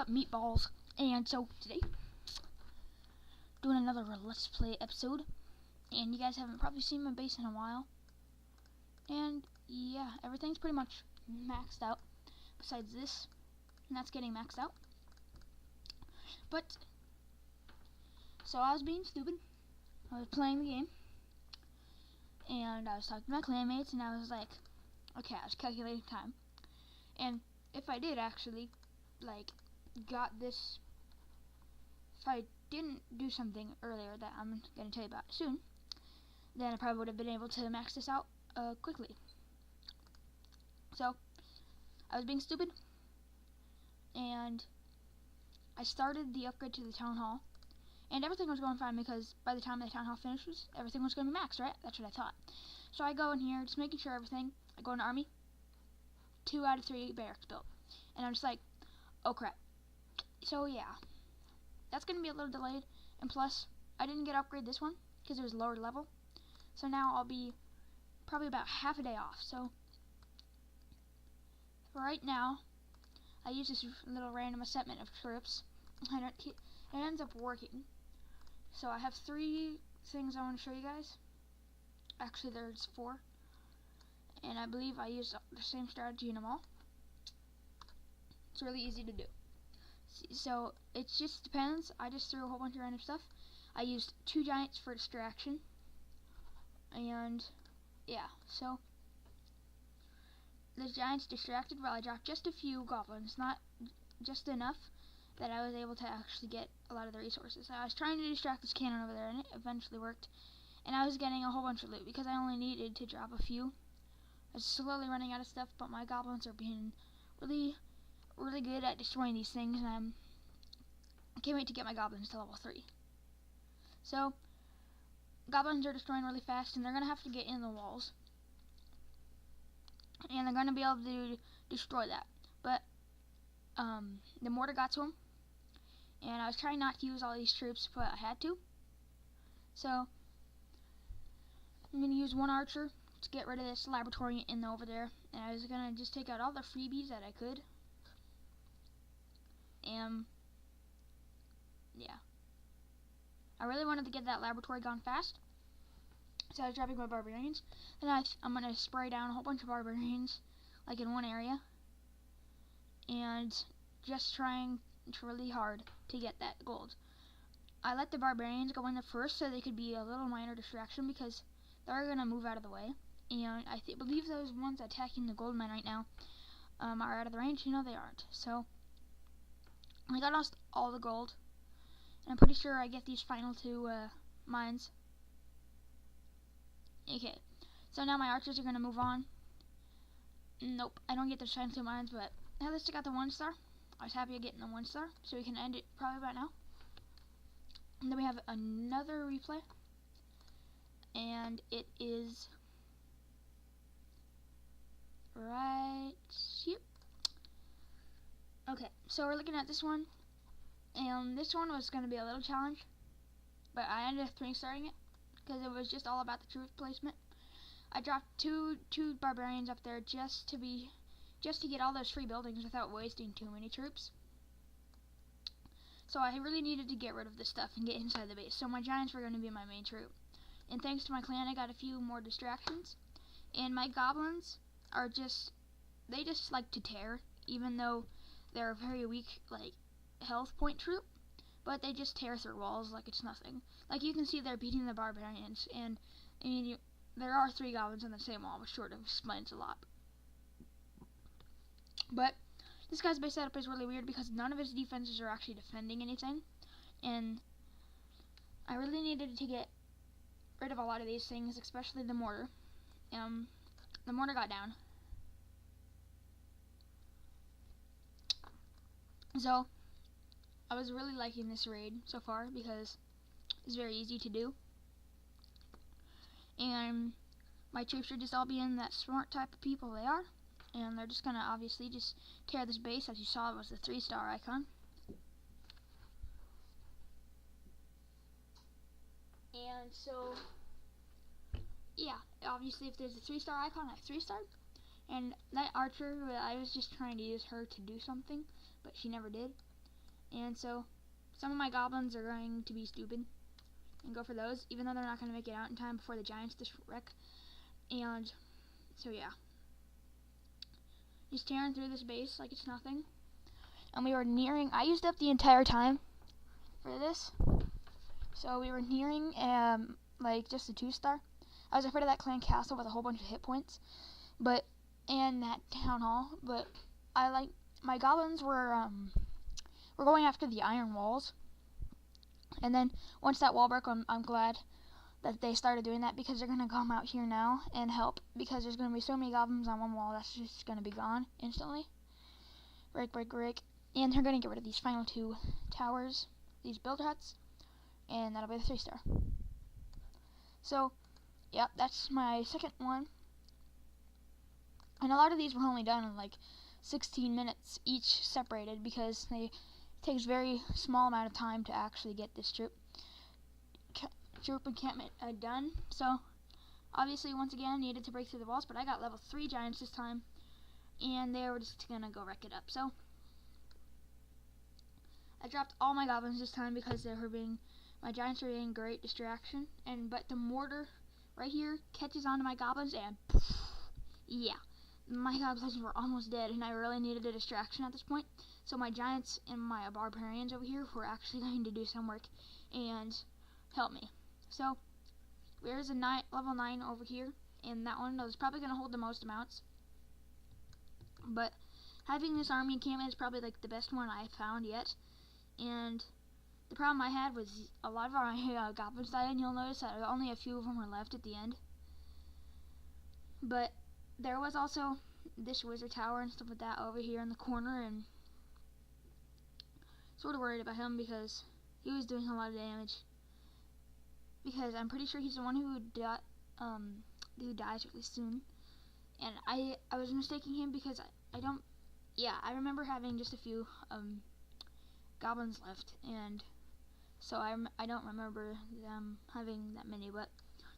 up, meatballs? And so today, doing another Let's Play episode, and you guys haven't probably seen my base in a while, and yeah, everything's pretty much maxed out, besides this, and that's getting maxed out. But, so I was being stupid, I was playing the game, and I was talking to my clanmates, and I was like, okay, I was calculating time, and if I did actually, like, got this, if I didn't do something earlier that I'm going to tell you about soon, then I probably would have been able to max this out quickly. So, I was being stupid, and I started the upgrade to the town hall, and everything was going fine because by the time the town hall finishes, everything was going to be maxed, right? That's what I thought. So I go in here, just making sure everything, I go into army, 2 out of 3 barracks built, and I'm just like, oh crap. So yeah, that's going to be a little delayed, and plus, I didn't get upgrade this one, because it was lower level, so now I'll be probably about half a day off. So right now, I use this little random assortment of troops, and it ends up working. So I have 3 things I want to show you guys. Actually, there's 4, and I believe I use the same strategy in them all. It's really easy to do. So it just depends. I just threw a whole bunch of random stuff. I used 2 giants for distraction, and yeah, so the giants distracted while I dropped just a few goblins, not just enough that I was able to actually get a lot of the resources. I was trying to distract this cannon over there, and it eventually worked, and I was getting a whole bunch of loot because I only needed to drop a few. I was slowly running out of stuff, but my goblins are being really good at destroying these things, and I can't wait to get my goblins to level 3. So, goblins are destroying really fast, and they're going to have to get in the walls, and they're going to be able to destroy that. But the mortar got to them, and I was trying not to use all these troops, but I had to. So I'm going to use 1 archer to get rid of this laboratory over there, and I was going to just take out all the freebies that I could. Yeah, I really wanted to get that laboratory gone fast, so I was dropping my barbarians. Then I'm going to spray down a whole bunch of barbarians, like in one area, and just trying really hard to get that gold. I let the barbarians go in there first so they could be a little minor distraction because they're going to move out of the way. And I believe those ones attacking the gold mine right now are out of the range. You know they aren't. So I got lost all the gold, and I'm pretty sure I get these final 2 mines. Okay, so now my archers are going to move on. Nope, I don't get the final 2 mines, but at least I got the 1 star. I was happy at getting the 1 star, so we can end it probably about now. And then we have another replay, and it is right here. Okay, so we're looking at this one, and this one was going to be a little challenge, but I ended up 3-starring it because it was just all about the troop placement. I dropped two barbarians up there just to get all those free buildings without wasting too many troops. So I really needed to get rid of this stuff and get inside the base. So my giants were going to be my main troop. And thanks to my clan, I got a few more distractions. And my goblins are they just like to tear, even though they're a very weak, like, health point troop. But they just tear through walls like it's nothing. Like you can see they're beating the barbarians. And I mean, there are 3 goblins on the same wall, which sort of explains a lot. But this guy's base setup is really weird because none of his defenses are actually defending anything, and I really needed to get rid of a lot of these things, especially the mortar. The mortar got down. So I was really liking this raid so far because it's very easy to do, and my troops are just all being that smart type of people they are. And they're just going to obviously just tear this base. As you saw, it was the 3-star icon. And so, yeah, obviously if there's a 3-star icon, I 3-starred. And that archer, I was just trying to use her to do something, but she never did. And so some of my goblins are going to be stupid and go for those, even though they're not going to make it out in time before the giants wreck. And so yeah, just tearing through this base like it's nothing. And we were nearing, I used up the entire time for this, so we were nearing like just a 2-star. I was afraid of that clan castle with a whole bunch of hit points, and that town hall, but my goblins were going after the iron walls. And then once that wall broke, I'm glad that they started doing that, because they're gonna come out here now and help, because there's gonna be so many goblins on one wall that's just gonna be gone instantly. Break. And they're gonna get rid of these final 2 towers, these build huts, and that'll be the 3-star. So yep, that's my second one. And a lot of these were only done in like 16 minutes each separated, because it takes very small amount of time to actually get this troop encampment done. So obviously, once again, needed to break through the walls, but I got level 3 giants this time, and they were just gonna go wreck it up. So I dropped all my goblins this time because my giants were being great distraction, but the mortar right here catches onto my goblins, and poof, yeah, my goblins were almost dead, and I really needed a distraction at this point. So my giants and my barbarians over here were actually going to do some work and help me. So there's a level 9 over here, and that one is probably going to hold the most amounts. But having this army encampment is probably like the best one I've found yet. And the problem I had was a lot of our goblins died, and you'll notice that only a few of them were left at the end. But there was also this wizard tower and stuff like that over here in the corner, and sort of worried about him because he was doing a lot of damage. Because I'm pretty sure he's the one who dies really soon. And I was mistaking him because I remember having just a few goblins left, and so I don't remember them having that many, but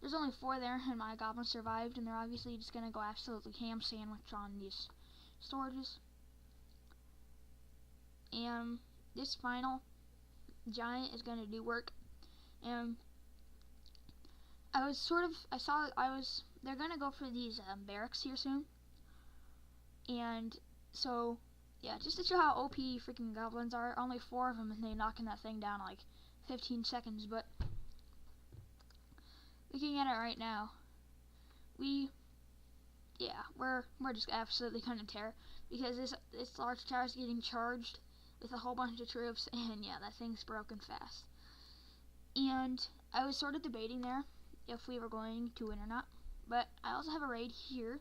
there's only 4 there, and my goblins survived, and they're obviously just gonna go absolutely ham sandwich on these storages. And this final giant is gonna do work, and they're gonna go for these barracks here soon, and so yeah, just to show how OP freaking goblins are, only 4 of them, and they're knocking that thing down in like 15 seconds. But looking at it right now, we're just absolutely gonna tear, because this large tower is getting charged with a whole bunch of troops, and yeah, that thing's broken fast. And I was sort of debating there if we were going to win or not, but I also have a raid here,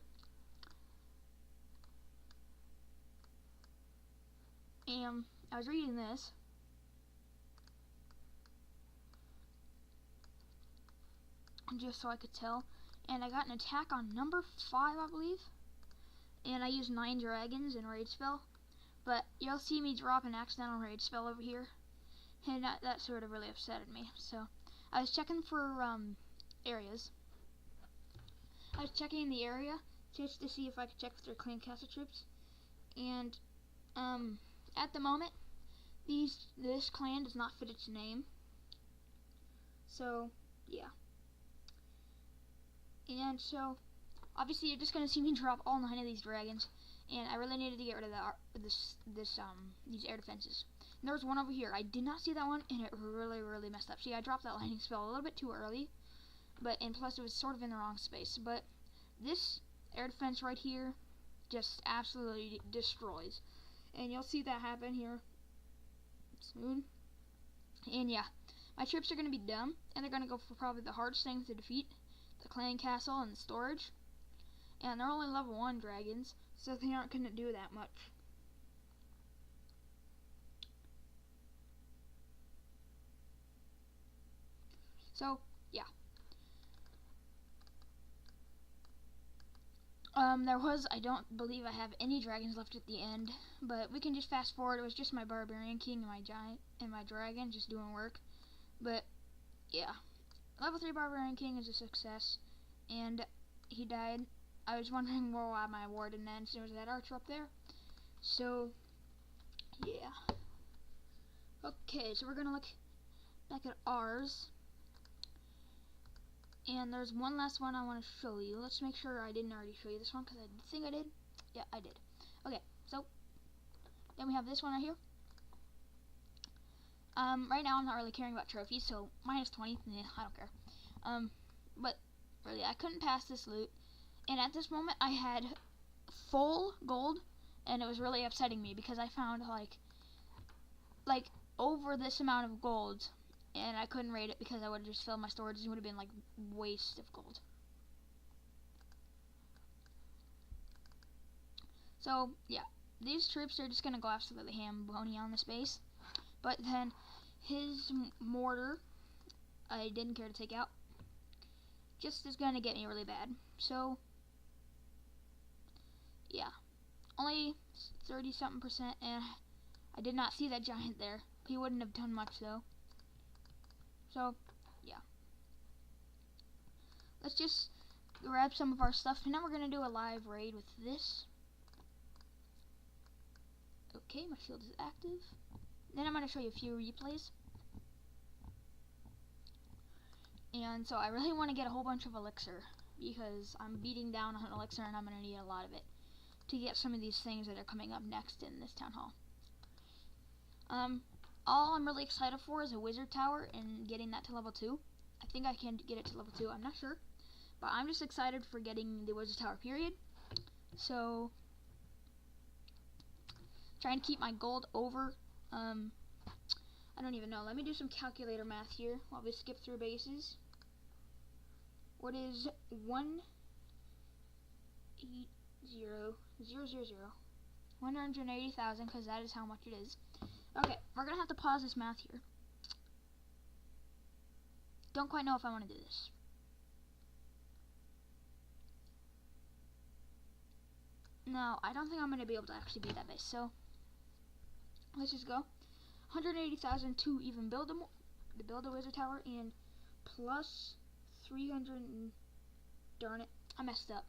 and I was reading this, just so I could tell, and I got an attack on number 5, I believe, and I used 9 dragons in raid spell, but you'll see me drop an accidental raid spell over here, and that sort of really upsetted me. So I was checking for areas. I was checking the area just to see if I could check with their clan castle troops, and at the moment, this clan does not fit its name. So yeah. And so obviously you're just gonna see me drop all 9 of these dragons, and I really needed to get rid of these air defenses. And there was one over here. I did not see that one, and it really messed up. See, I dropped that lightning spell a little bit too early, and plus it was sort of in the wrong space. But this air defense right here just absolutely destroys, and you'll see that happen here soon. And yeah, my troops are gonna be dumb, and they're gonna go for probably the hardest thing to defeat, the clan castle and the storage, and they're only level 1 dragons, so they aren't gonna do that much. So yeah, I don't believe I have any dragons left at the end, but we can just fast forward. It was just my barbarian king and my giant and my dragon just doing work. But yeah, level 3 barbarian king is a success, and he died. I was wondering why my war didn't end, so there was that archer up there. So yeah, Okay, so we're gonna look back at ours. And there's one last one I want to show you. Let's make sure I didn't already show you this one, because I think I did. Yeah, I did. Okay, so then we have this one right here. Right now I'm not really caring about trophies, so minus 20, I don't care. But really, I couldn't pass this loot, and at this moment I had full gold, and it was really upsetting me because I found like over this amount of gold, and I couldn't rate it because I would have just filled my storage. It would have been like waste of gold. So yeah, these troops are just gonna go absolutely ham-bony on this base. But then his mortar, I didn't care to take out, just is gonna get me really bad. So yeah, only 30-something%, and I did not see that giant there. He wouldn't have done much though. So yeah, let's just grab some of our stuff, and now we're gonna do a live raid with this. Okay, my shield is active. Then I'm gonna show you a few replays. And so I really want to get a whole bunch of elixir, because I'm beating down on elixir and I'm going to need a lot of it to get some of these things that are coming up next in this town hall. All I'm really excited for is a wizard tower and getting that to level 2. I think I can get it to level 2, I'm not sure. But I'm just excited for getting the wizard tower, period. So, trying to keep my gold over, I don't even know. Let me do some calculator math here while we skip through bases. What is 180,000, because that is how much it is. Okay, we're gonna have to pause this math here. Don't quite know if I want to do this. No, I don't think I'm gonna be able to actually beat that base. So let's just go. 180,000 to even build a wizard tower, and plus 300 and darn it, I messed up.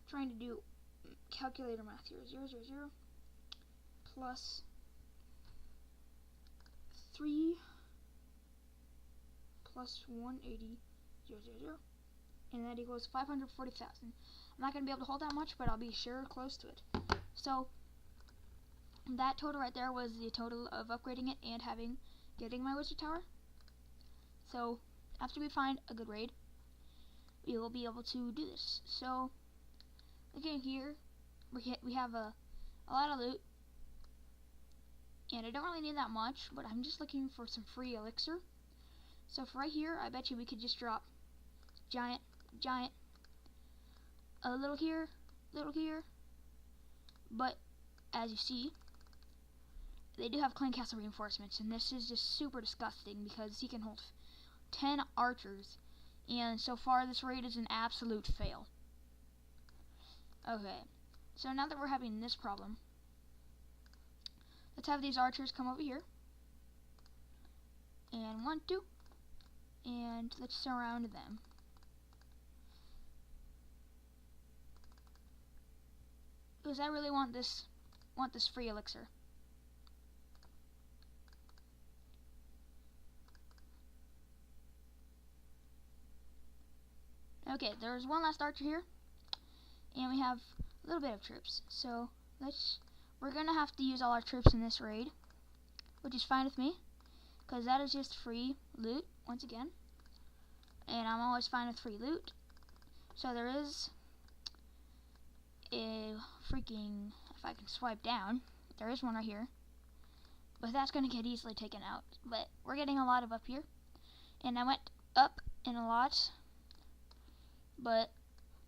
Trying to do calculator math here. 000 plus 3 plus 180 000, and that equals 540,000. I'm not gonna be able to hold that much, but I'll be sure close to it. So that total right there was the total of upgrading it and getting my wizard tower. So after we find a good raid, we will be able to do this. So looking here, we have a lot of loot, and I don't really need that much, but I'm just looking for some free elixir. So for right here, I bet you we could just drop giant, a little here, but as you see, they do have clan castle reinforcements, and this is just super disgusting because he can hold 10 archers, and so far this raid is an absolute fail. Okay, so now that we're having this problem, let's have these archers come over here, and 1, 2, and let's surround them. Because I really want this free elixir. Okay, there's one last archer here, and we have a little bit of troops. So we're gonna have to use all our troops in this raid, which is fine with me, because that is just free loot once again, and I'm always fine with free loot. So there is a freaking, if I can swipe down, there is one right here, but that's gonna get easily taken out. But we're getting a lot of up here, and I went up in a lot, but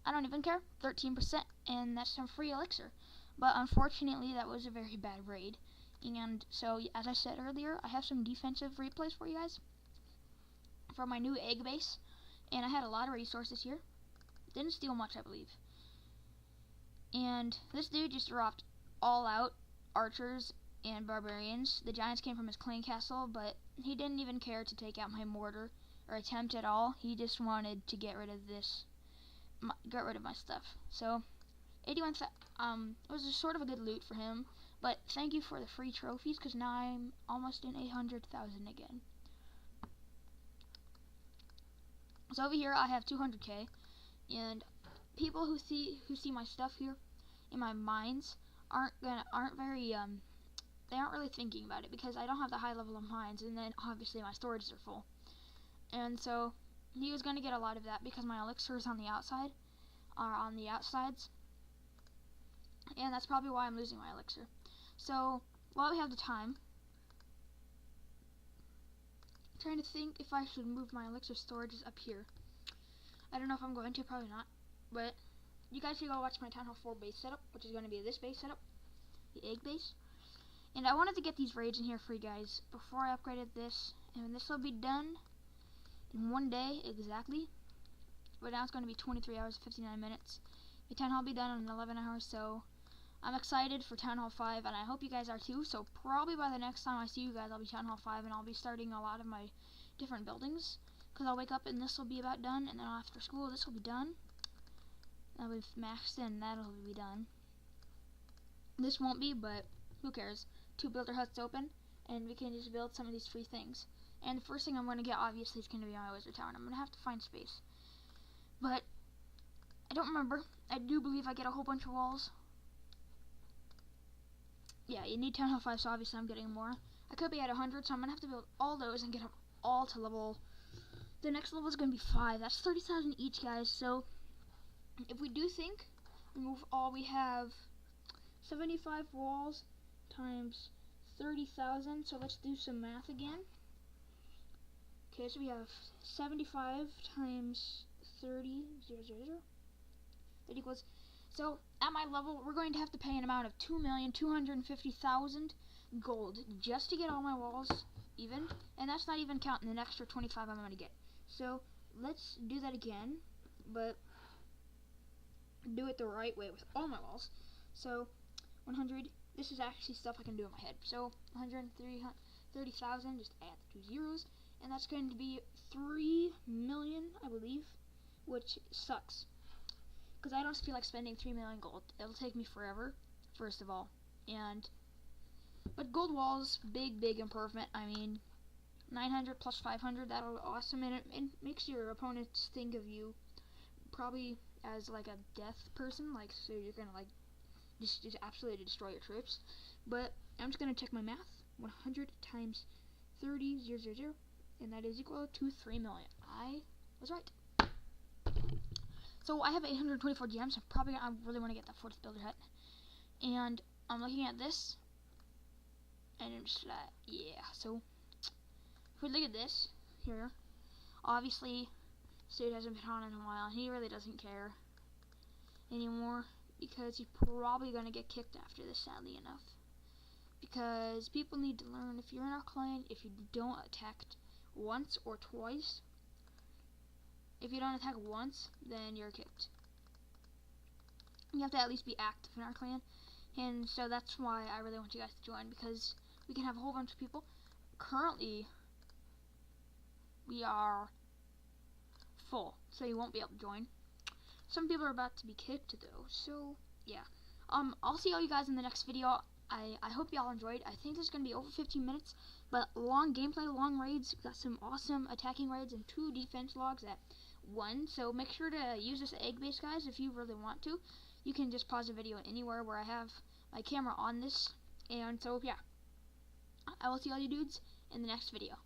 I don't even care. 13%, and that's some free elixir. But unfortunately, that was a very bad raid. And so, as I said earlier, I have some defensive replays for you guys for my new egg base, and I had a lot of resources here. Didn't steal much, I believe. And this dude just dropped all out archers and barbarians. The giants came from his clan castle, but he didn't even care to take out my mortar or attempt at all. He just wanted to get rid of my stuff. So 81,000, it was sort of a good loot for him, But thank you for the free trophies, because now I'm almost in 800,000 again. So over here I have 200k, and people who see my stuff here in my mines aren't very they aren't really thinking about it, because I don't have the high level of mines, and then obviously my storages are full. And so he was going to get a lot of that because my elixirs on the outsides, and that's probably why I'm losing my elixir. So while we have the time, I'm trying to think if I should move my elixir storages up here. I don't know if I'm going to, probably not, but you guys should go watch my Town Hall 4 base setup, which is going to be this base setup, the egg base. And I wanted to get these raids in here for you guys before I upgraded this, and this will be done in 1 day exactly. But now it's going to be 23 hours 59 minutes. The Town Hall will be done in 11 hours, so I'm excited for Town Hall 5, and I hope you guys are too. So probably by the next time I see you guys, I'll be Town Hall 5, and I'll be starting a lot of my different buildings, because I'll wake up and this will be about done, and then after school this will be done. I'll be maxed and that'll be done. This won't be, but who cares? 2 builder huts open, and we can just build some of these free things. And the first thing I'm going to get, obviously, is going to be my wizard tower, and I'm going to have to find space. But I don't remember. I do believe I get a whole bunch of walls. Yeah, you need Town Hall 5, so obviously I'm getting more. I could be at 100, so I'm going to have to build all those and get them all to level. The next level is going to be 5. That's 30,000 each, guys. So if we do think we move all, we have 75 walls times 30,000. So let's do some math again. Okay, so we have 75 times 30, that equals, so at my level, we're going to have to pay an amount of 2,250,000 gold just to get all my walls even, and that's not even counting the extra 25 I'm going to get. So let's do that again, but do it the right way with all my walls. So 100, this is actually stuff I can do in my head. So 130,000, just add the 2 zeros, and that's going to be 3 million, I believe, which sucks, because I don't feel like spending 3 million gold. It'll take me forever, first of all, but gold walls, big improvement. I mean, 900 plus 500, that'll be awesome, and it makes your opponents think of you probably as like a death person, like, so you're gonna like just absolutely destroy your troops. But I'm just gonna check my math. 100 times 30, 000, and that is equal to 3 million. I was right. So I have 824 gems. I really want to get that 4th builder hut, and I'm looking at this, and I'm just like, yeah. So if we look at this here, obviously Sid hasn't been on in a while, and he really doesn't care anymore, because he's probably gonna get kicked after this, sadly enough. Because people need to learn, if you're in our clan, if you don't attack once or twice, if you don't attack once, then you're kicked. You have to at least be active in our clan, and so that's why I really want you guys to join, because we can have a whole bunch of people. Currently, we are full, so you won't be able to join. Some people are about to be kicked though, so yeah. I'll see all you guys in the next video. I hope y'all enjoyed. I think this is gonna be over 15 minutes, but long gameplay, long raids. Got some awesome attacking raids and 2 defense logs at 1. So make sure to use this egg base, guys, if you really want to. You can just pause the video anywhere where I have my camera on this. And so yeah, I will see all you dudes in the next video.